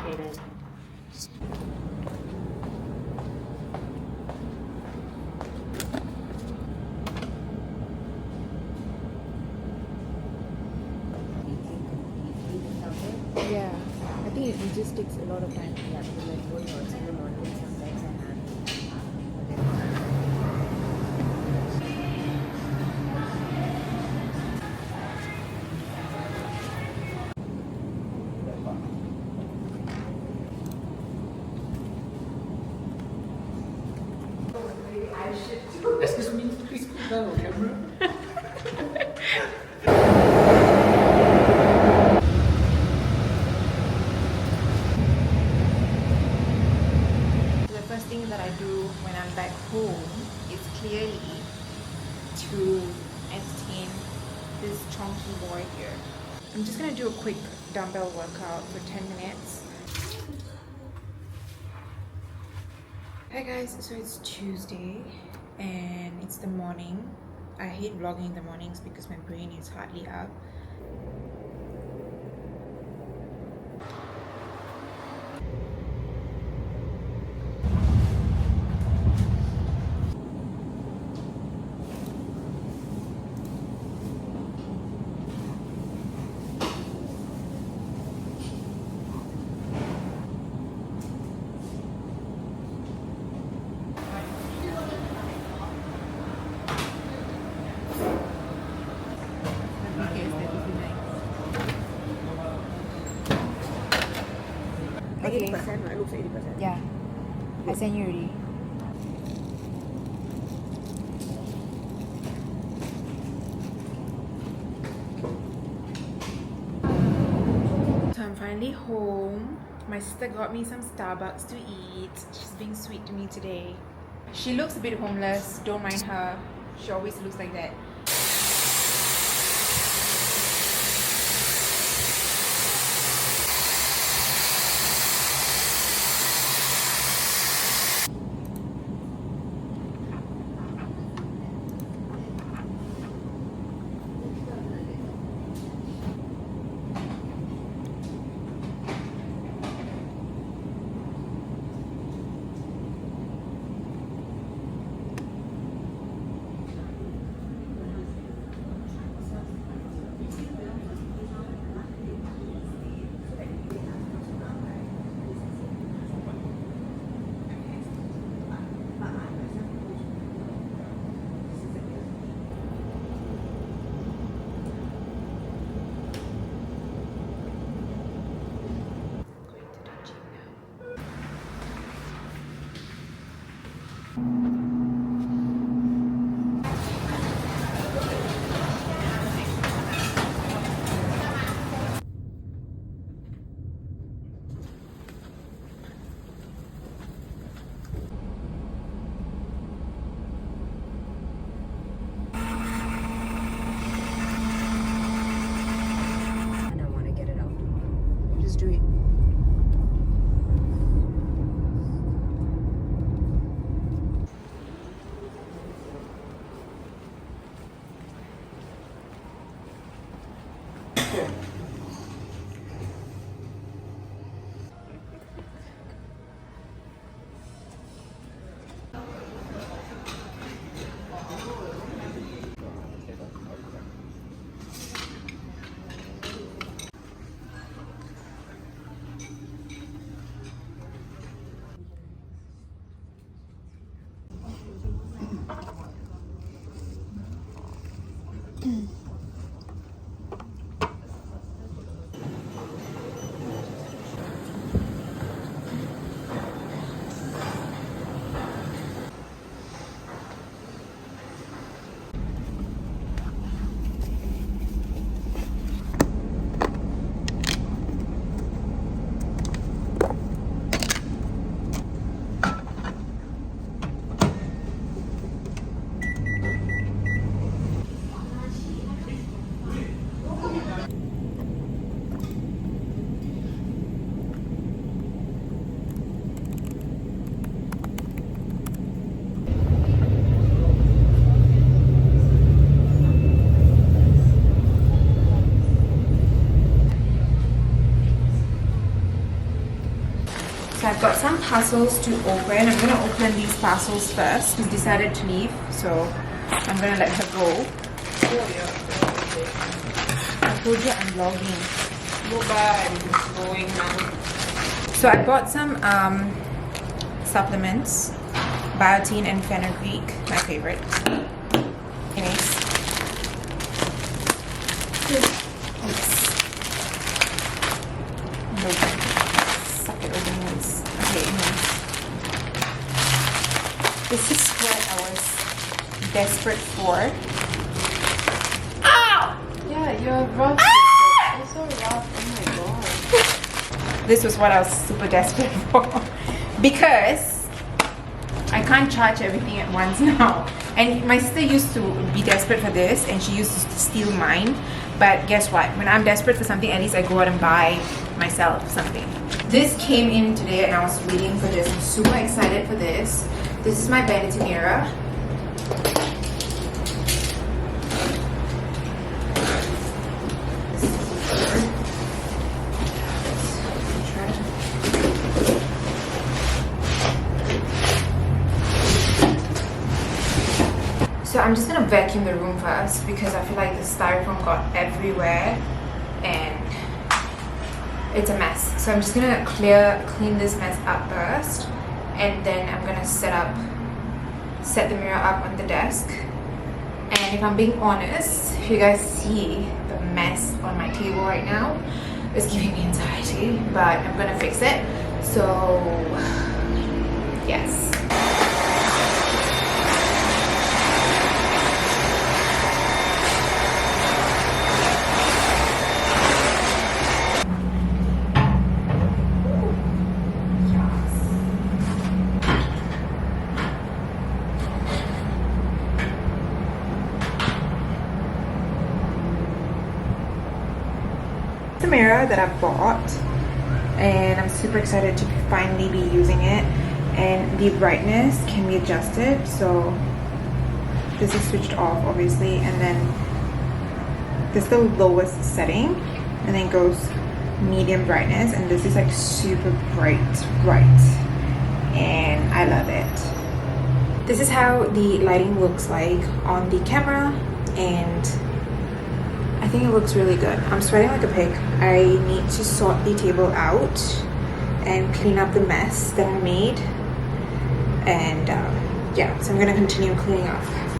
complicated. Yeah, I think it just takes a lot of time. Yeah, because my phone works in the morning, sometimes I have. Excuse me, please put down the camera. The first thing that I do when I'm back home is clearly to entertain this chunky boy here. I'm just gonna do a quick dumbbell workout for 10 minutes. Hi guys, so it's Tuesday and it's the morning. I hate vlogging in the mornings because my brain is hardly up. Okay. 80%, right? It looks 80%. Yeah, I sent you already. So I'm finally home. My sister got me some Starbucks to eat. She's being sweet to me today. She looks a bit homeless, don't mind her. She always looks like that. And I want to get it out tomorrow. Just do it. So I've got some parcels to open. I'm gonna open these parcels first. She's decided to leave, so I'm gonna let her go. I told you I'm vlogging. Goodbye. It's going now. So I bought some supplements, biotin and fenugreek, my favorite. Anyways. Suck it open, anyways. Okay, anyways. This is what I was desperate for. Ow! Yeah, you're rough. Ah! You're so rough. Oh my god. This was what I was super desperate for because I can't charge everything at once now. And my sister used to be desperate for this and she used to steal mine. But guess what? When I'm desperate for something, at least I go out and buy myself something. This came in today and I was waiting for this. I'm super excited for this. This is my vanity mirror. So I'm just gonna vacuum the room first because I feel like the styrofoam got everywhere and it's a mess. So I'm just gonna clean this mess up first, and then I'm gonna set the mirror up on the desk. And if I'm being honest, if you guys see the mess on my table right now, it's giving me anxiety, but I'm gonna fix it. So yes. The mirror that I bought and I'm super excited to finally be using it, and the brightness can be adjusted, so this is switched off obviously, and then this is the lowest setting and then goes medium brightness, and this is like super bright and I love it. This is how the lighting looks like on the camera and I think it looks really good. I'm sweating like a pig. I need to sort the table out and clean up the mess that I made. And yeah, so I'm gonna continue cleaning up.